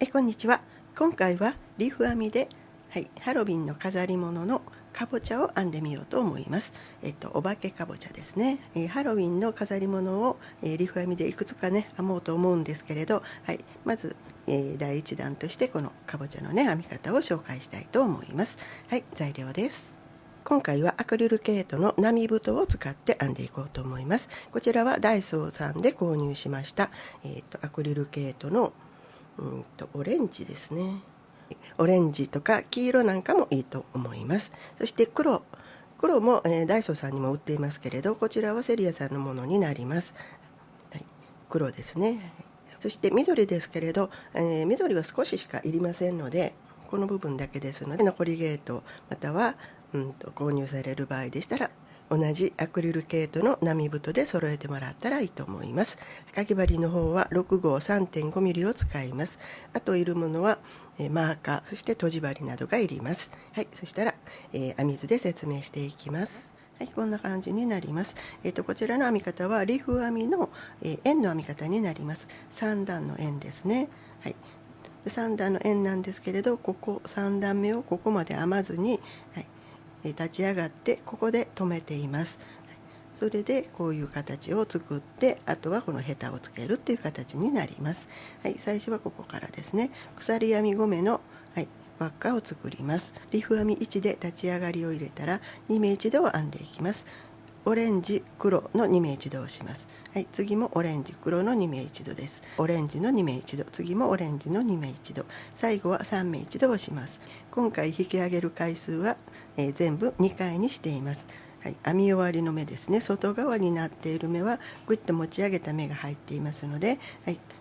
こんにちは。今回はリーフ編みで、ハロウィンの飾り物のかぼちゃを編んでみようと思います。お化けかぼちゃですね。ハロウィンの飾り物を、リーフ編みでいくつかね編もうと思うんですけれど、まず、第1弾としてこのかぼちゃのね編み方を紹介したいと思います。材料です。今回はアクリル毛糸の波太を使って編んでいこうと思います。こちらはダイソーさんで購入しました、アクリル毛糸のオレンジですね。オレンジとか黄色なんかもいいと思います。そして黒も、ダイソーさんにも売っていますけれど、こちらはセリアさんのものになります。黒ですね。そして緑ですけれど、緑は少ししかいりませんので、この部分だけですので、残りゲートまたは、購入される場合でしたら同じアクリル毛糸の波太で揃えてもらったらいいと思います。かぎ針の方は6号 3.5mm を使います。あといるものはマーカー、そしてとじ針などがいります。そしたら、編み図で説明していきます。こんな感じになります。こちらの編み方はリーフ編みの、円の編み方になります。3段の円ですね。3段の円なんですけれど、ここ3段目をここまで編まずに、立ち上がってここで止めています。それでこういう形を作って、あとはこのヘタをつけるっていう形になります。最初はここからですね。鎖編み5目の、輪っかを作ります。リーフ編み1で立ち上がりを入れたら2目一度を編んでいきます。オレンジ黒の2目一度をします。次もオレンジ黒の2目一度です。オレンジの2目一度、次もオレンジの2目一度、最後は3目一度をします。今回引き上げる回数は、全部2回にしています。編み終わりの目ですね、外側になっている目はぐっと持ち上げた目が入っていますので、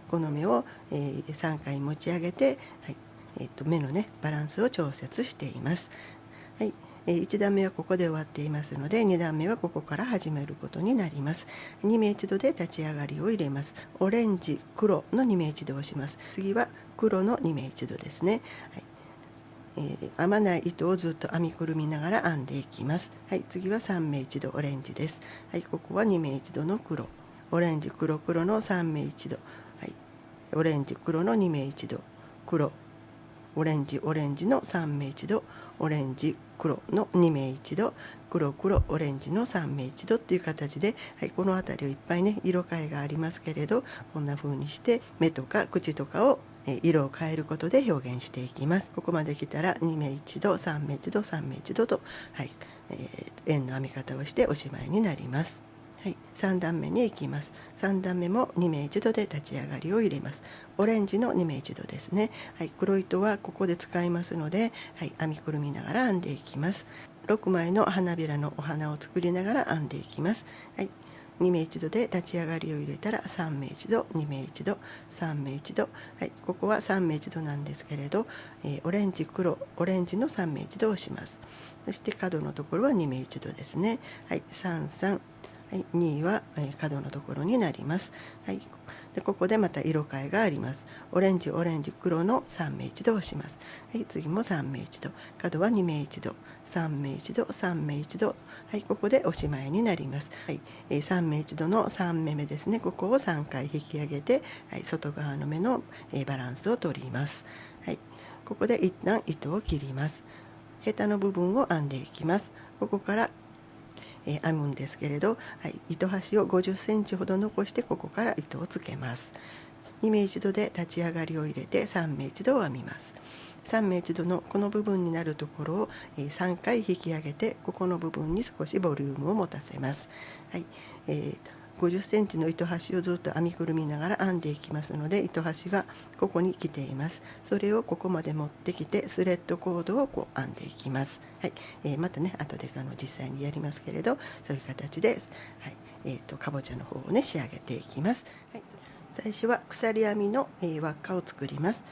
この目を、3回持ち上げて、目のねバランスを調節しています。1段目はここで終わっていますので、2段目はここから始めることになります。2目一度で立ち上がりを入れます。オレンジ黒の2目一度をします。次は黒の2目一度ですね。編まない糸をずっと編みくるみながら編んでいきます。次は3目一度オレンジです。ここは2目一度の黒、オレンジ黒黒の3目一度、オレンジ黒の2目一度、黒オレンジオレンジの3目一度、オレンジ黒の2目一度、黒黒オレンジの3目一度っていう形で、この辺りをいっぱいね色変えがありますけれど、こんな風にして目とか口とかを色を変えることで表現していきます。ここまで来たら2目一度3目一度3目一度と、円の編み方をしておしまいになります。3段目に行きます。3段目も2目一度で立ち上がりを入れます。オレンジの2目一度ですね。黒糸はここで使いますので、編みくるみながら編んでいきます。6枚の花びらのお花を作りながら編んでいきます。2目一度で立ち上がりを入れたら3目一度2目一度3目一度、ここは3目一度なんですけれど、オレンジ黒オレンジの3目一度をします。そして角のところは2目一度ですね。33、2は角のところになります。でここでまた色変えがあります。オレンジオレンジ黒の3目一度をします。次も3目一度、角は2目一度3目一度3目一度、ここでおしまいになります。3目一度の3目目ですね。ここを3回引き上げて、外側の目のバランスを取ります。ここで一旦糸を切ります。ヘタの部分を編んでいきます。ここから編むんですけれど、糸端を50センチほど残してここから糸をつけます。2目一度で立ち上がりを入れて3目一度を編みます。3目一度のこの部分になるところを3回引き上げて、ここの部分に少しボリュームを持たせます。50センチの糸端をずっと編みくるみながら編んでいきますので、糸端がここに来ています。それをここまで持ってきてスレッドコードをこう編んでいきます。またね後で実際にやりますけれど、そういう形で、かぼちゃの方をね仕上げていきます。最初は鎖編みの輪っかを作ります。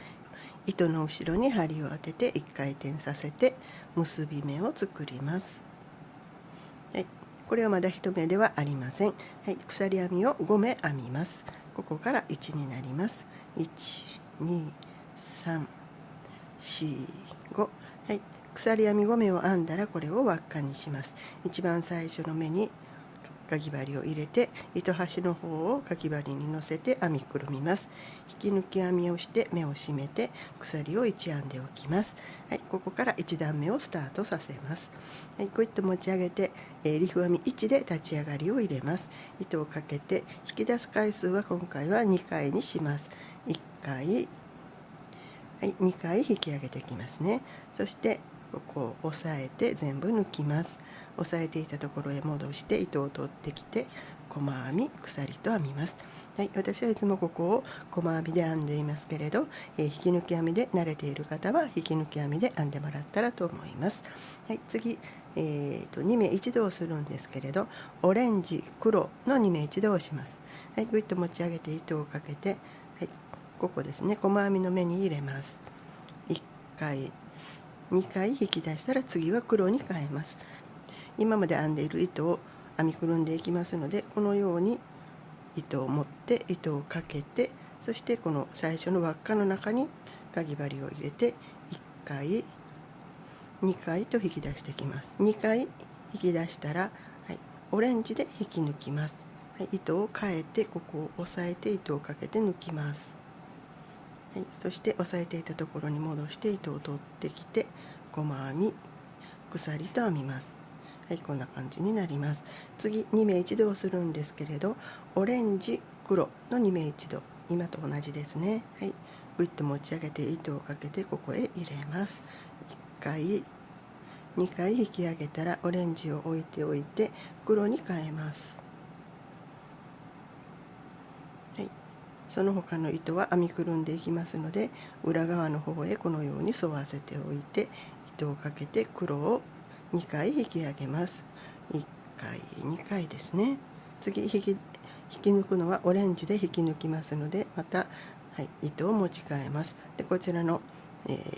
糸の後ろに針を当てて1回転させて結び目を作ります。これはまだ1目ではありません。鎖編みを5目編みます。ここから1になります。1、2、3、4、5。鎖編み5目を編んだらこれを輪っかにします。一番最初の目にかぎ針を入れて糸端の方をかぎ針に乗せて編みくるみます。引き抜き編みをして目を締めて鎖を1編んでおきます。はい、ここから1段目をスタートさせます。はい、こういって持ち上げて、リフ編み1で立ち上がりを入れます。糸をかけて引き出す回数は今回は2回にします。1回、はい、2回引き上げていきますね。そしてここを押さえて全部抜きます。押さえていたところへ戻して糸を取ってきて細編み鎖と編みます。はい、私はいつもここを細編みで編んでいますけれど、引き抜き編みで慣れている方は引き抜き編みで編んでもらったらと思います。はい、次、2目一度をするんですけれど、オレンジ黒の2目一度をします。はい、ぐいっと持ち上げて糸をかけて、はい、ここですね、細編みの目に入れます。1回2回引き出したら次は黒に変えます。今まで編んでいる糸を編みくるんでいきますので、このように糸を持って糸をかけて、そしてこの最初の輪っかの中にかぎ針を入れて1回2回と引き出していきます。2回引き出したら、はい、オレンジで引き抜きます。はい、糸を変えてここを押さえて糸をかけて抜きます。はい、そして押さえていたところに戻して糸を取ってきて細編み鎖と編みます。はい、こんな感じになります。次2目一度をするんですけれど、オレンジ黒の2目一度、今と同じですね。はい、ぐいっと持ち上げて糸をかけてここへ入れます。1回2回引き上げたらオレンジを置いておいて黒に変えます。はい、その他の糸は編みくるんでいきますので、裏側の方へこのように沿わせておいて糸をかけて黒を2回引き上げます。1回2回ですね。次引き抜くのはオレンジで引き抜きますので、また、はい、糸を持ち替えます。でこちらの、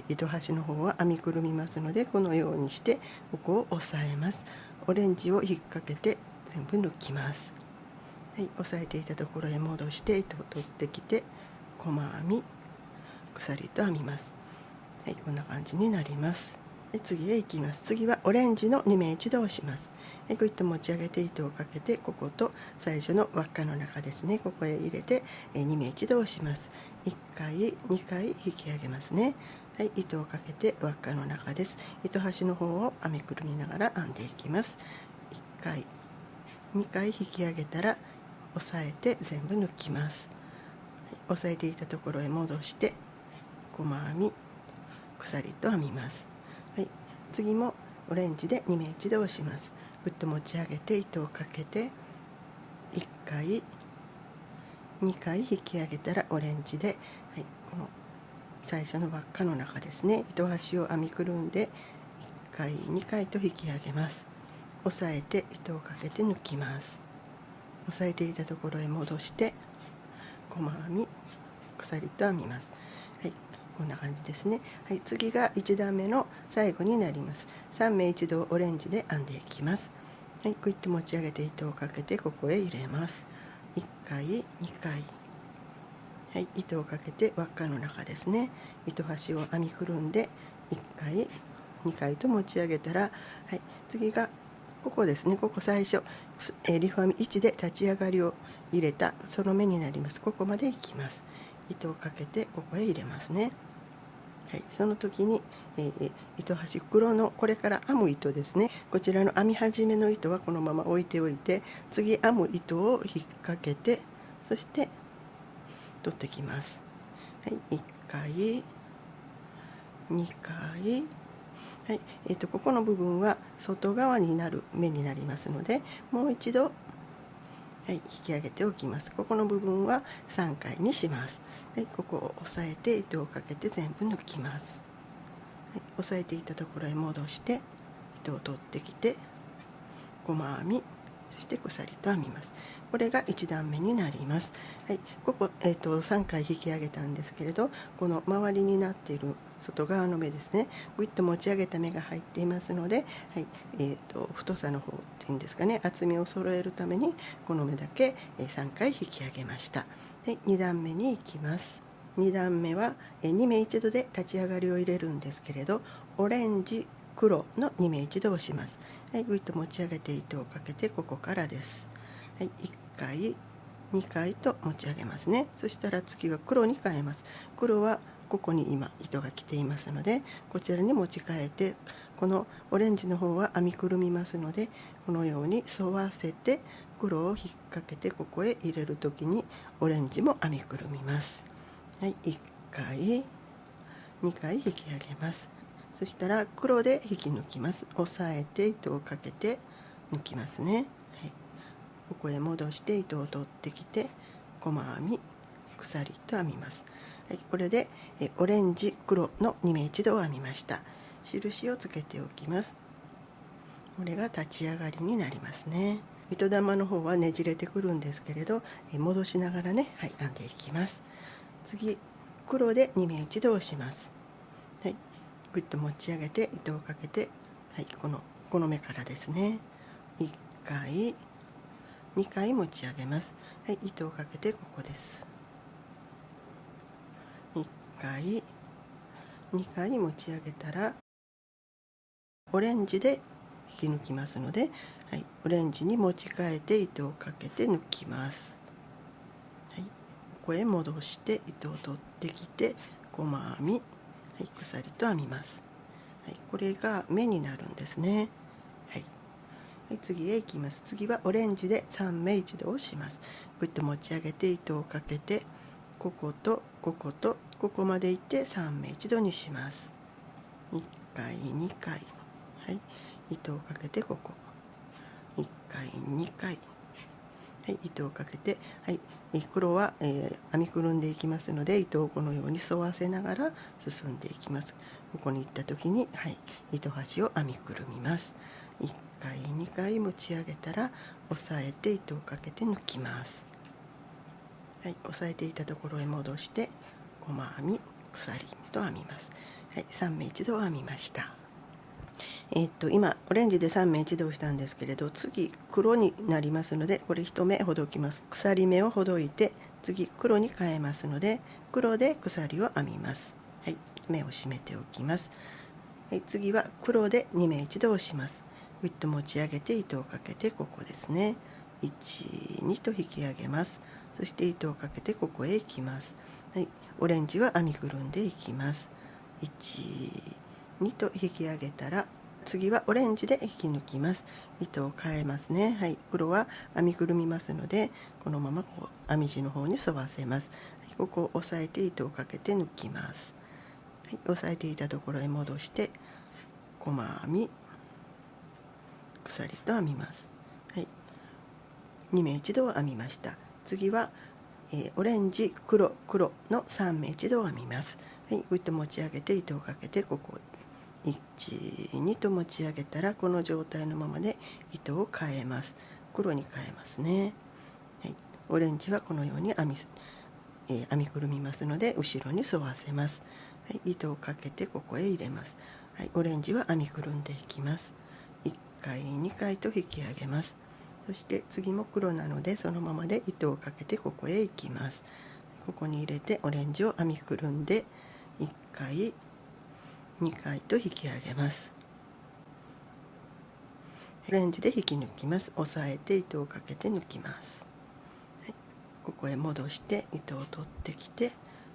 糸端の方は編みくるみますので、このようにしてここを押さえます。オレンジを引っ掛けて全部抜きます。はい、押さえていたところへ戻して糸を取ってきて細編み鎖と編みます。はい、こんな感じになります。で次へ行きます。次はオレンジの2目一度をします。こういって持ち上げて糸をかけてここと最初の輪っかの中ですね、ここへ入れて2目一度をします。1回2回引き上げますね。はい、糸をかけて輪っかの中です。糸端の方を編みくるみながら編んでいきます。1回2回引き上げたら押さえて全部抜きます。押さえていたところへ戻して細編み鎖と編みます。はい、次もオレンジで2目一度をします。ぐっと持ち上げて糸をかけて1回2回引き上げたらオレンジで、はい、この最初の輪っかの中ですね、糸端を編みくるんで1回2回と引き上げます。押さえて糸をかけて抜きます。押さえていたところへ戻して細編み鎖と編みます。はい、こんな感じですね。はい、次が1段目の最後になります。3目一度オレンジで編んでいきます。はい、こういって持ち上げて糸をかけてここへ入れます。1回2回、はい、糸をかけて輪っかの中ですね、糸端を編みくるんで1回2回と持ち上げたら、はい、次がここですね、ここ最初、リフ編み1で立ち上がりを入れたその目になります。ここまでいきます。糸をかけてここへ入れますね。はい、その時に、糸端黒のこれから編む糸ですね、こちらの編み始めの糸はこのまま置いておいて、次編む糸を引っ掛けてそして取ってきます。はい、1回2回、はい、ここの部分は外側になる目になりますので、もう一度、はい、引き上げておきます。ここの部分は3回にします。はい、ここを押さえて糸をかけて全部抜きます。はい、押さえていたところへ戻して糸を取ってきて細編み、そして鎖と編みます。これが1段目になります。はい、ここ、3回引き上げたんですけれど、この周りになっている外側の目ですね、ぐいっと持ち上げた目が入っていますので、はい、太さの方っていうんですかね、厚みを揃えるためにこの目だけ3回引き上げました。はい、2段目に行きます。2段目は2目一度で立ち上がりを入れるんですけれど、オレンジ黒の2目一度をします。はい、ぐいっと持ち上げて糸をかけてここからです。はい、1回2回と持ち上げますね。そしたら次は黒に変えます。黒はここに今糸が来ていますので、こちらに持ち替えて、このオレンジの方は編みくるみますので、このように沿わせて黒を引っ掛けてここへ入れる時にオレンジも編みくるみます。はい、1回2回引き上げます。そしたら黒で引き抜きます。押さえて糸をかけて抜きますね。はい、ここへ戻して糸を取ってきて細編み鎖と編みます。はい、これでオレンジ黒の2目一度を編みました。印をつけておきます。これが立ち上がりになりますね。糸玉の方はねじれてくるんですけれど、戻しながらね、はい、編んでいきます。次黒で2目一度をします。はい、ぐっと持ち上げて糸をかけて、はい、この目からですね、1回2回持ち上げます。はい、糸をかけてここです。1回2回持ち上げたらオレンジで引き抜きますので、はい、オレンジに持ち替えて糸をかけて抜きます。はい、ここへ戻して糸を取ってきて細編み、はい、鎖と編みます。はい、これが目になるんですね。はい、はい、次へ行きます。次はオレンジで3目一度をします。ぐっと持ち上げて糸をかけてこことこことここまで行って3目一度にします。1回2回、はい、糸をかけてここ1回2回、はい、糸をかけて、はい、黒は、編みくるんでいきますので糸をこのように沿わせながら進んでいきます。ここに行った時に、はい、糸端を編みくるみます。1回2回持ち上げたら押さえて糸をかけて抜きます。はい、押さえていたところへ戻して細編み鎖と編みます。はい、3目一度編みました。今オレンジで3目一度したんですけれど、次黒になりますのでこれ1目ほどきます。鎖目をほどいて次黒に変えますので黒で鎖を編みます。はい、目を締めておきます。はい、次は黒で2目一度をします。ぐっと持ち上げて糸をかけてここですね、1、2と引き上げます。そして糸をかけてここへ行きます。はい、オレンジは編みくるんでいきます。1、2と引き上げたら次はオレンジで引き抜きます。糸を変えますね。はい、黒は編みくるみますのでこのままこう編み地の方に沿わせます。はい、ここを押さえて糸をかけて抜きます。はい、押さえていたところへ戻して細編み鎖と編みます。はい、2目一度を編みました。次は、オレンジ黒黒の3目一度を編みます。はい、ぐっと持ち上げて糸をかけてここ1、2と持ち上げたらこの状態のままで糸を変えます。黒に変えますね。はい、オレンジはこのように編みくるみますので後ろに沿わせます。はい、糸をかけてここへ入れます。はい、オレンジは編みくるんでいきます。1回2回と引き上げます。そして次も黒なのでそのままで糸をかけてここへ行きます。ここに入れてオレンジを編みくるんで1回2回と引き上げます。オレンジで引き抜きます。押さえて糸をかけて抜きます。はい、ここへ戻して糸を取ってきて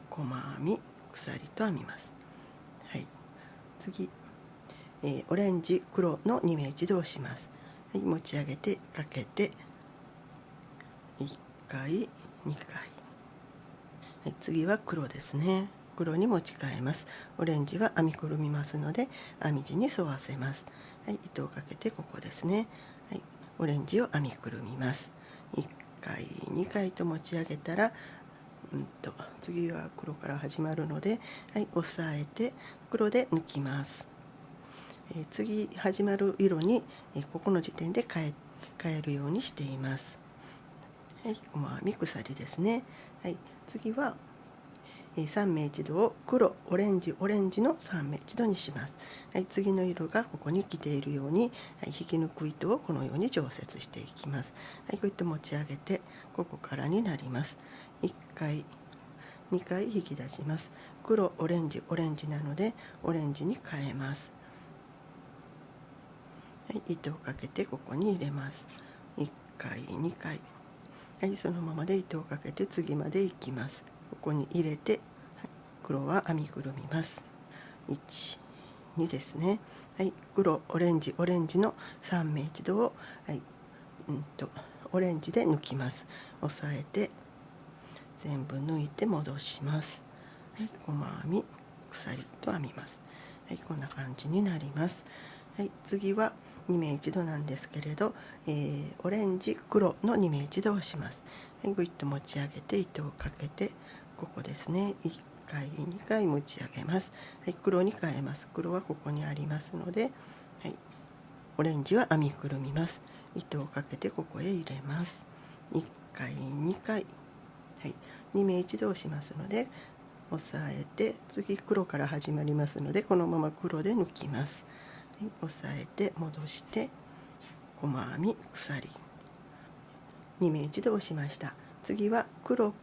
細編み鎖と編みます。はい、次、オレンジ黒の2目一度をします。はい、持ち上げてかけて1回2回、はい、次は黒ですね。黒に持ち替えます。オレンジは編みくるみますので編み地に沿わせます。はい、糸をかけてここですね。はい、オレンジを編みくるみます。1回2回と持ち上げたら次は黒から始まるので、はい、押さえて黒で抜きます。次始まる色に、ここの時点で変えるようにしています。はい、細編み鎖ですね。はい、次は3目一度を黒オレンジオレンジの3目一度にします。はい、次の色がここに来ているように、はい、引き抜く糸をこのように調節していきます。はい、こうやって持ち上げてここからになります。1回2回引き出します。黒オレンジオレンジなのでオレンジに変えます。はい、糸をかけてここに入れます。1回2回、はい、そのままで糸をかけて次まで行きます。ここに入れて、はい、黒は編みぐるみます。1、2ですね。はい、黒、オレンジの3目一度を、はい、オレンジで抜きます。押さえて全部抜いて戻します。はい、細編み、鎖と編みます。はい、こんな感じになります。はい、次は2目一度なんですけれど、オレンジ、黒の2目一度をします。はい、ぐいっと持ち上げて糸をかけて、ここですね、1回2回持ち上げます。はい、黒に変えます。黒はここにありますので、はい、オレンジは編みくるみます。糸をかけてここへ入れます。1回2回、はい、2目一度をしますので押さえて、次黒から始まりますのでこのまま黒で抜きます。はい、押さえて戻して細編み、鎖、2目一度をしました。次は黒、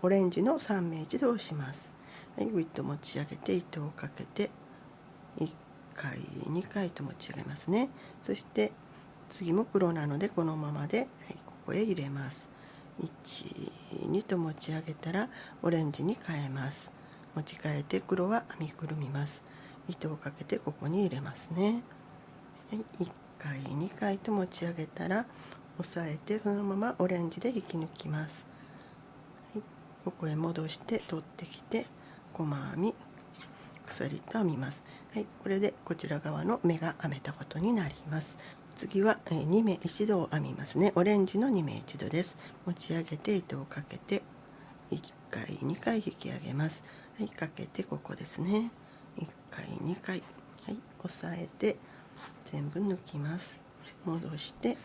オレンジの3目一度をします。はい、ぐいっと持ち上げて糸をかけて1回2回と持ち上げますね。そして次も黒なのでこのままで、はい、ここへ入れます。1、2と持ち上げたらオレンジに変えます。持ち替えて黒は編みくるみます。糸をかけてここに入れますね。はい、1回2回と持ち上げたら押さえてそのままオレンジで引き抜きます。はい、ここへ戻して取ってきて細編み、鎖と編みます。はい、これでこちら側の目が編めたことになります。次は2目一度を編みますね。オレンジの2目一度です。持ち上げて糸をかけて1回2回引き上げます。はい、かけてここですね。1回2回、はい、押さえて全部抜きます。戻して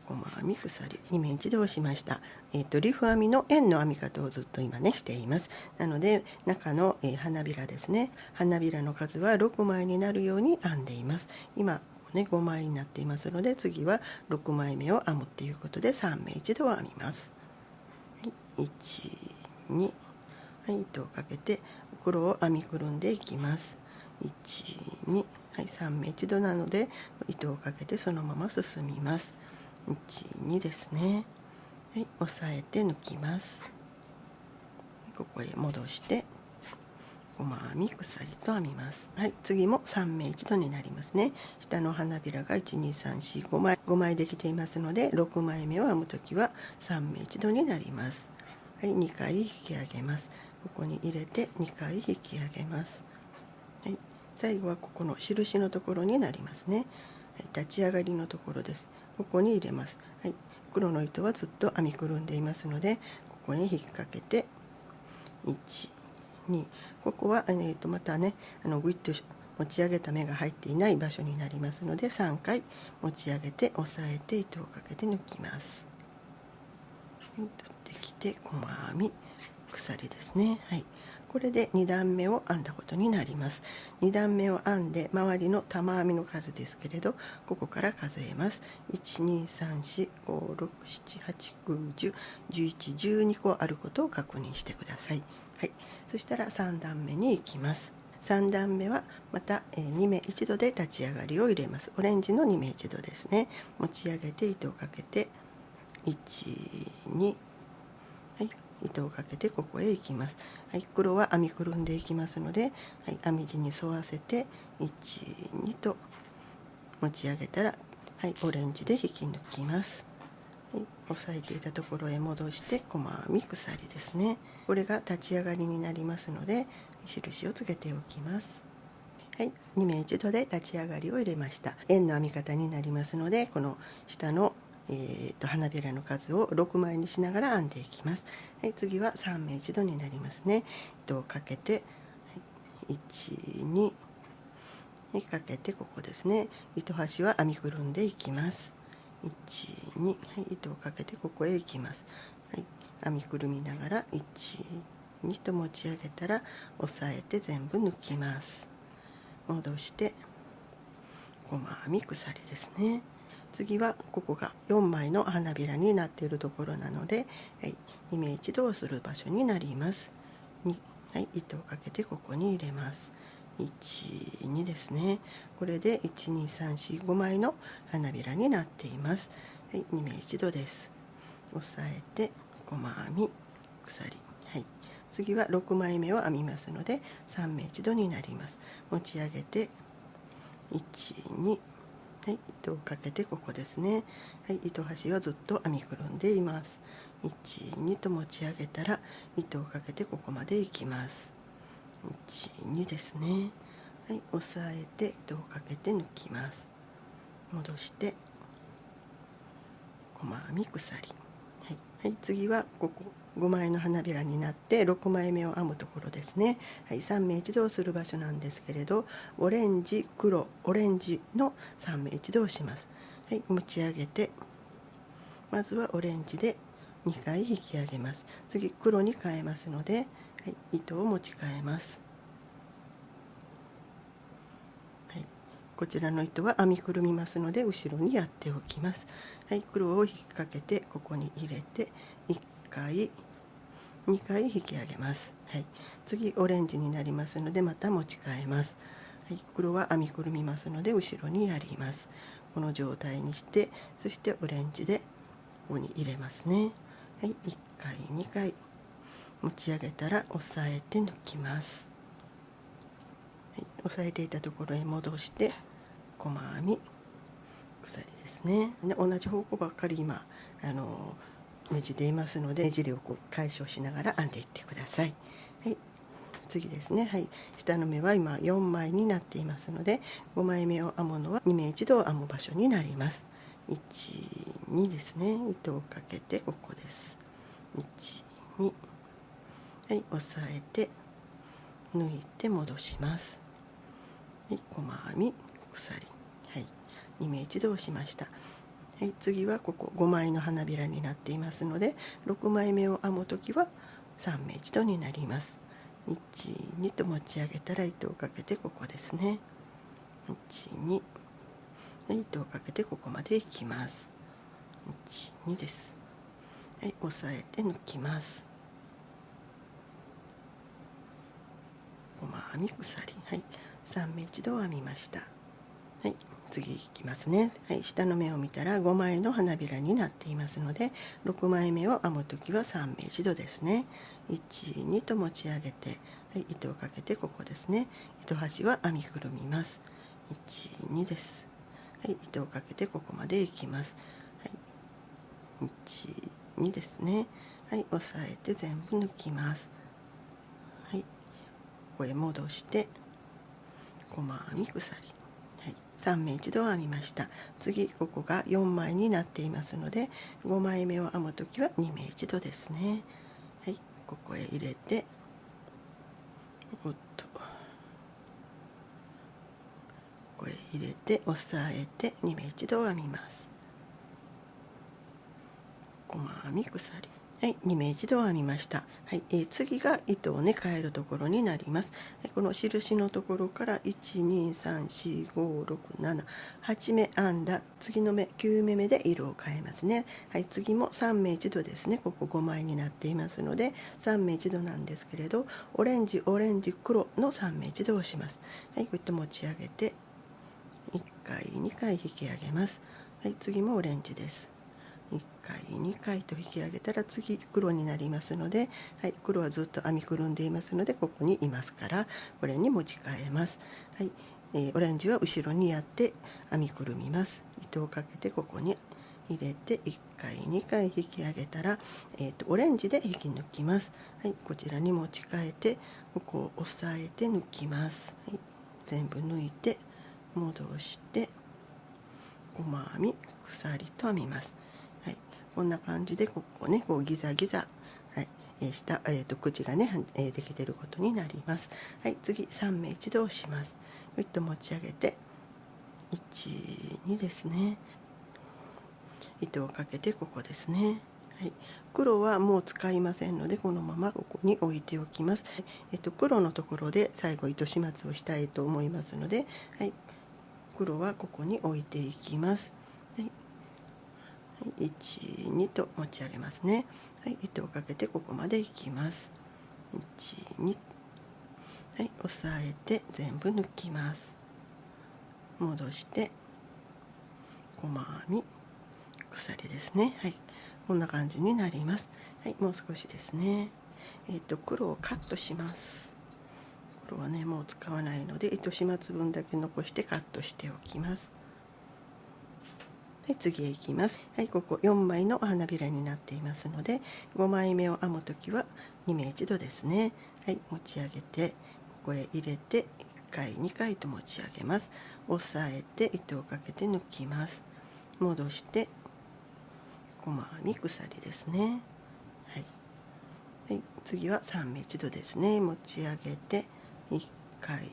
細編み、鎖、2目一度をしました。リフ編みの円の編み方をずっと今ねしています。なので中の、花びらですね。花びらの数は6枚になるように編んでいます。今ね、5枚になっていますので次は6枚目を編むということで3目一度を編みます。はい、1、2、はい、糸をかけて黒を編みくるんでいきます。1、2、はい、3目一度なので糸をかけてそのまま進みます。1、2ですね。はい、押さえて抜きます。ここへ戻して細編み、鎖と編みます。はい、次も3目一度になりますね。下の花びらが1、2、3、4、5枚できていますので6枚目を編むときは3目一度になります。はい、2回引き上げます。ここに入れて2回引き上げます。はい、最後はここの印のところになりますね。はい、立ち上がりのところです。ここに入れます。はい、黒の糸はずっと編みくるんでいますのでここに引っ掛けて1、2、ここは、またねぐいっと持ち上げた目が入っていない場所になりますので3回持ち上げて押さえて糸をかけて抜きます。はい、取ってきて細編み、鎖ですね。はい、これで2段目を編んだことになります。2段目を編んで周りの玉編みの数ですけれどここから数えます。123456789101112個あることを確認してください。はい、そしたら3段目に行きます。3段目はまた2目一度で立ち上がりを入れます。オレンジの2目一度ですね。持ち上げて糸をかけて1、2、はい、糸をかけてここへ行きます。はい、黒は編みくるんでいきますので、はい、編み地に沿わせて1、2と持ち上げたら、はい、オレンジで引き抜きます。はい、押さえていたところへ戻して細編み、鎖ですね。これが立ち上がりになりますので印をつけておきます。はい、2目一度で立ち上がりを入れました。円の編み方になりますのでこの下の花びらの数を6枚にしながら編んでいきます。はい、次は3目一度になりますね。糸をかけて、はい、1、2にかけてここですね。糸端は編みくるんでいきます。1、2、はい、糸をかけてここへ行きます。はい、編みくるみながら1、2と持ち上げたら押さえて全部抜きます。戻して細編み、鎖ですね。次はここが4枚の花びらになっているところなので、はい、2目一度をする場所になります。2、はい、糸をかけてここに入れます。1、2ですね。これで1、2、3、4、5枚の花びらになっています。はい、2目一度です。押さえて細編み鎖、はい、次は6枚目を編みますので3目一度になります。持ち上げて1、2、はい、糸をかけてここですね、はい、糸端はずっと編みくるんでいます。1、2と持ち上げたら糸をかけてここまでいきます。1、2ですね、はい、押さえて糸をかけて抜きます。戻して細編み鎖、はいはい、次はここ5枚の花びらになって6枚目を編むところですね、はい、3目一度する場所なんですけれど、オレンジ黒オレンジの3目一度をします。はい、持ち上げてまずはオレンジで2回引き上げます。次黒に変えますので、はい、糸を持ち替えます。はい、こちらの糸は編みくるみますので後ろにやっておきます。はい、黒を引っ掛けてここに入れて1回2回引き上げます。はい、次オレンジになりますのでまた持ち替えます。はい、黒は編みくるみますので後ろにやります。この状態にして、そしてオレンジでここに入れますね。はい、1回2回持ち上げたら押さえて抜きます。はい、押さえていたところへ戻して細編み鎖ですね。で同じ方向ばっかり今ねじっていますので、ねじりをこう解消しながら編んでいってください。はい、次ですね、はい、下の目は今4枚になっていますので5枚目を編むのは2目一度編む場所になります。1、2ですね、糸をかけてここです。1、2、はい、押さえて抜いて戻します。はい、細編み鎖、はい、2目一度をしました。はい、次はここ5枚の花びらになっていますので6枚目を編むときは3目一度になります。1、2と持ち上げたら糸をかけてここですね。1、2、糸をかけてここまでいきます。1、2です。はい、押さえて抜きます。細編み鎖、はい、3目一度編みました。はい、次いきますね。はい、下の目を見たら5枚の花びらになっていますので6枚目を編むときは3目一度ですね。1、2と持ち上げて、はい、糸をかけてここですね。糸端は編みくるみます。1、2です。はい、糸をかけてここまでいきます。はい、1、2ですね。はい、押さえて全部抜きます。はい、ここへ戻して細編み鎖、はい、3目一度編みました。次ここが4枚になっていますので5枚目を編むときは2目一度ですね。はい、ここへ入れておっとここへ入れて押さえて2目一度編みます。細編み鎖、はい、2目一度編みました。はい、次が糸をね変えるところになります。はい、この印のところから1234567 8目編んだ次の目9目目で色を変えますね。はい、次も3目一度ですね。ここ5枚になっていますので3目一度なんですけれど、オレンジオレンジ黒の3目一度をします。はい、こうやって持ち上げて1回2回引き上げます。はい、次もオレンジです。1回2回と引き上げたら次黒になりますので、はい、黒はずっと編みくるんでいますのでここにいますからこれに持ち替えます。はい、オレンジは後ろにやって編みくるみます。糸をかけてここに入れて1回2回引き上げたら、オレンジで引き抜きます。はい、こちらに持ち替えてここを押さえて抜きます。はい、全部抜いて戻して細編み鎖と編みます。はい、こんな感じでここねこうギザギザ、はい、下、口がね、できていることになります。はい、次3目一度押します。ぐっと持ち上げて1、2ですね。糸をかけてここですね。はい、黒はもう使いませんのでこのままここに置いておきます。黒のところで最後糸始末をしたいと思いますので、はい、黒はここに置いていきます。はい、1、2と持ち上げますね。はい、糸をかけてここまで引きます。1、2、はい、押さえて全部抜きます。戻して細編み鎖ですね。はい、こんな感じになります。はい、もう少しですね。黒をカットします。黒はねもう使わないので糸始末分だけ残してカットしておきます。はい、次へ行きます。はい、ここ4枚の花びらになっていますので、5枚目を編むときは2目一度ですね。はい、持ち上げてここへ入れて1回2回と持ち上げます。押さえて糸をかけて抜きます。戻して細編み鎖ですね。はい、はい、次は3目一度ですね。持ち上げて1回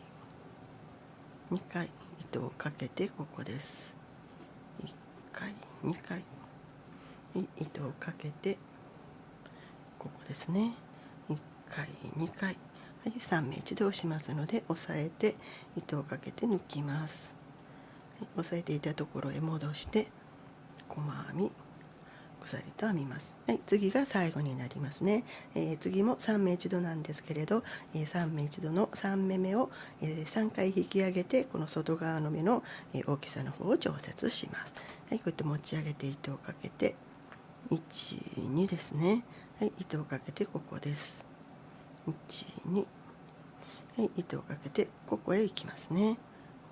2回糸をかけてここです。1回2回糸をかけてここですね。1回2回、はい、3目一度押しますので押さえて糸をかけて抜きます。はい、押さえていたところへ戻して細編み鎖と編みます。はい、次が最後になりますね。次も3目一度なんですけれど、3目一度の3目目を、3回引き上げてこの外側の目の、大きさの方を調節します。はい、こうやって持ち上げて糸をかけて1、2ですね。はい、糸をかけてここです。1、2、はい、糸をかけてここへ行きますね。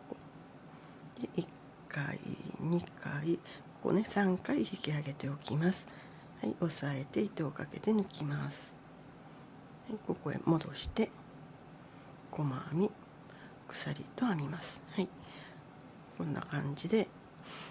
ここで1回2回ここね3回引き上げておきます。はい、押さえて糸をかけて抜きます。はい、ここへ戻して細編み鎖と編みます。はい、こんな感じで、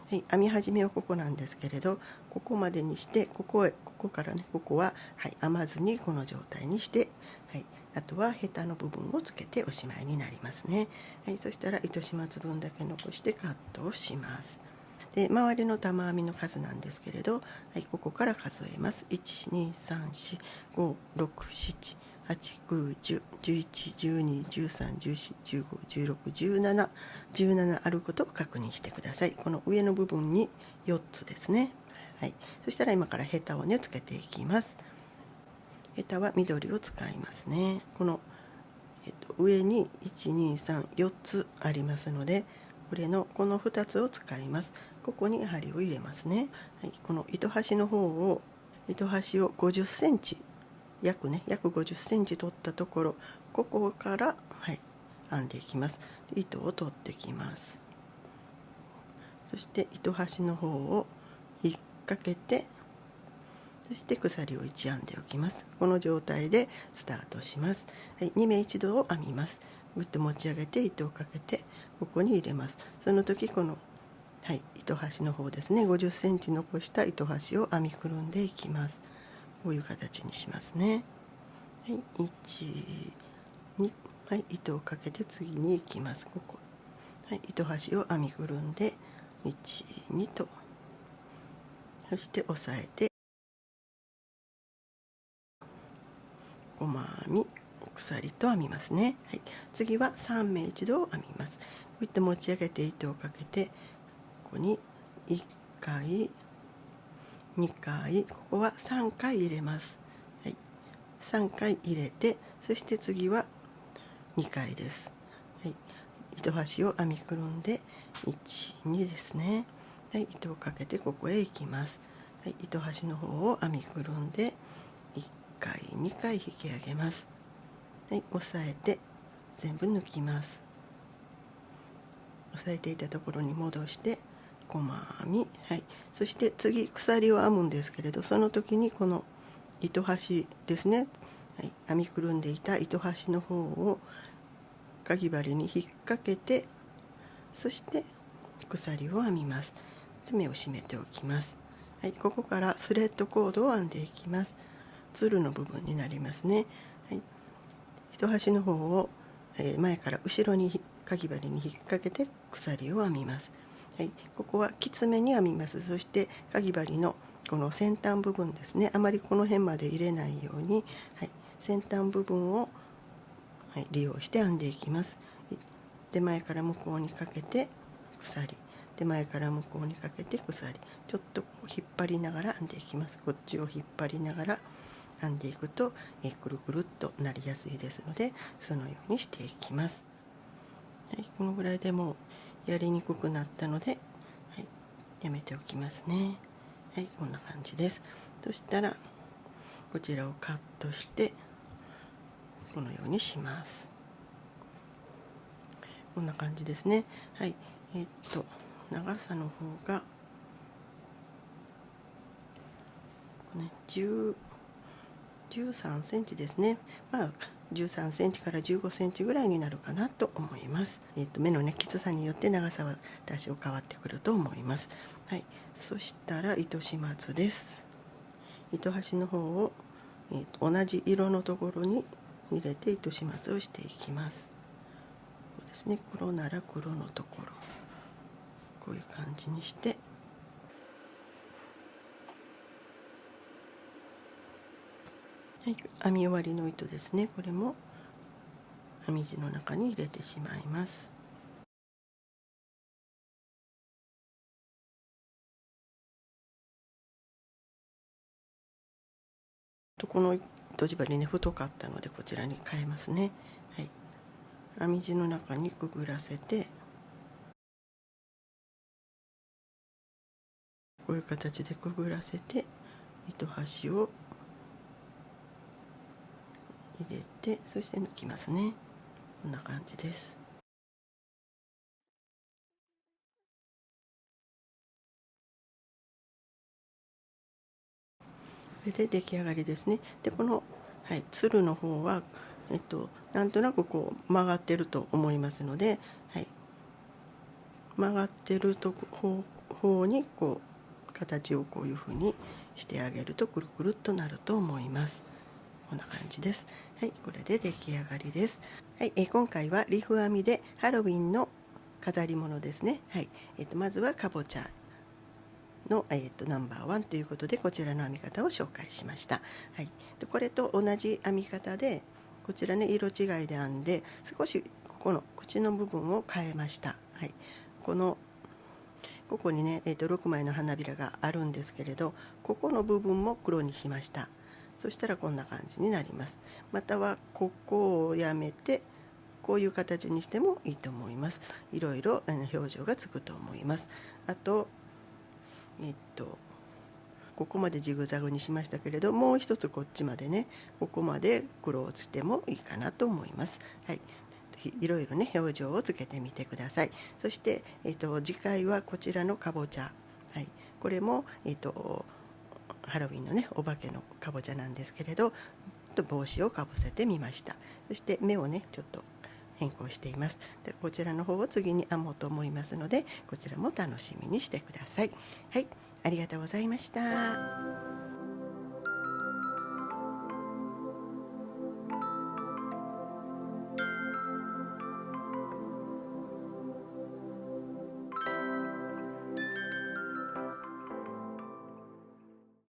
はい、編み始めはここなんですけれど、ここまでにしてここからねここは、はい、編まずにこの状態にして、はい、あとはヘタの部分をつけておしまいになりますね。はい、そしたら糸始末分だけ残してカットをします。で周りの玉編みの数なんですけれど、はい、ここから数えます。1234567891011121314151617あることを確認してください。この上の部分に4つですね。はい、そしたら今からヘタをねつけていきます。ヘタは緑を使いますね。この、上に1234つありますので、この2つを使います。ここに針を入れますね。はい、この糸端を50センチ約50センチ取ったところ、ここから、はい、編んでいきます。糸を取ってきます。そして糸端の方を引っ掛けて、そして鎖を1編んでおきます。この状態でスタートします。はい、2目一度を編みます。ぐっと持ち上げて糸をかけてここに入れます。その時この、はい、糸端の方ですね、50センチ残した糸端を編みくるんでいきます。こういう形にしますね。はい、1、2、はい、糸をかけて次に行きます。ここ、はい、糸端を編みくるんで1、2と、そして押さえて細編み鎖と編みますね。はい、次は3目一度を編みます。こうやって持ち上げて糸をかけてここに1回2回、ここは3回入れます。はい、3回入れて、そして次は2回です。はい、糸端を編みくるんで1、2ですね。はい、糸をかけてここへ行きます。はい、糸端の方を編みくるんで1回2回引き上げます。はい、押さえて全部抜きます。押さえていたところに戻して細編み、はい、そして次鎖を編むんですけれど、その時にこの糸端ですね、はい、編みくるんでいた糸端の方をかぎ針に引っ掛けて、そして鎖を編みます。で目を締めておきます。はい、ここからスレッドコードを編んでいきます。つるの部分になりますね。はい、糸端の方を前から後ろにかぎ針に引っ掛けて鎖を編みます。はい、ここはきつめに編みます。そしてかぎ針のこの先端部分ですね、あまりこの辺まで入れないように、はい、先端部分を、はい、利用して編んでいきます。手前から向こうにかけて鎖、手前から向こうにかけて鎖、ちょっとこう引っ張りながら編んでいきます。こっちを引っ張りながら編んでいくとくるくるっとなりやすいですので、そのようにしていきます。はい、このぐらいでもうやりにくくなったので、はい、やめておきますね。はい、こんな感じです。そしたらこちらをカットしてこのようにします。こんな感じですね。はい。長さの方がね、13センチですね。まあ13センチから15センチぐらいになるかなと思います。目のねきつさによって長さは多少変わってくると思います。はい。そしたら糸始末です。糸端の方を、同じ色のところに入れて糸始末をしていきます。こうですね。黒なら黒のところ、こういう感じにして。はい、編み終わりの糸ですね。これも編み地の中に入れてしまいます。この糸縛りね太かったのでこちらに変えますね。はい、編み地の中にくぐらせて、こういう形でくぐらせて糸端を入れて、そして抜きますね。こんな感じです。これで出来上がりですね。でこの、はい、つるの方は、なんとなくこう曲がってると思いますので、はい、曲がってると方にこう形をこういうふうにしてあげるとくるくるっとなると思います。こんな感じです。はい、これで出来上がりです。はい、今回はリーフ編みでハロウィンの飾り物ですね。はい、まずはかぼちゃの、ナンバーワンということでこちらの編み方を紹介しました。はい、これと同じ編み方でこちらね色違いで編んで少しここの口の部分を変えました。はい、ここにね、6枚の花びらがあるんですけれど、ここの部分も黒にしました。そしたらこんな感じになります。またはここをやめてこういう形にしてもいいと思います。いろいろ表情がつくと思います。あとここまでジグザグにしましたけれど、もう一つこっちまでね、ここまで黒をつけてもいいかなと思います。はい、いろいろね表情をつけてみてください。そして、次回はこちらのかぼちゃ、はい、これも、ハロウィンのねお化けのかぼちゃなんですけれど、帽子をかぶせてみました。そして目をねちょっと変更しています。でこちらの方を次に編もうと思いますので、こちらも楽しみにしてください。はい、ありがとうございました。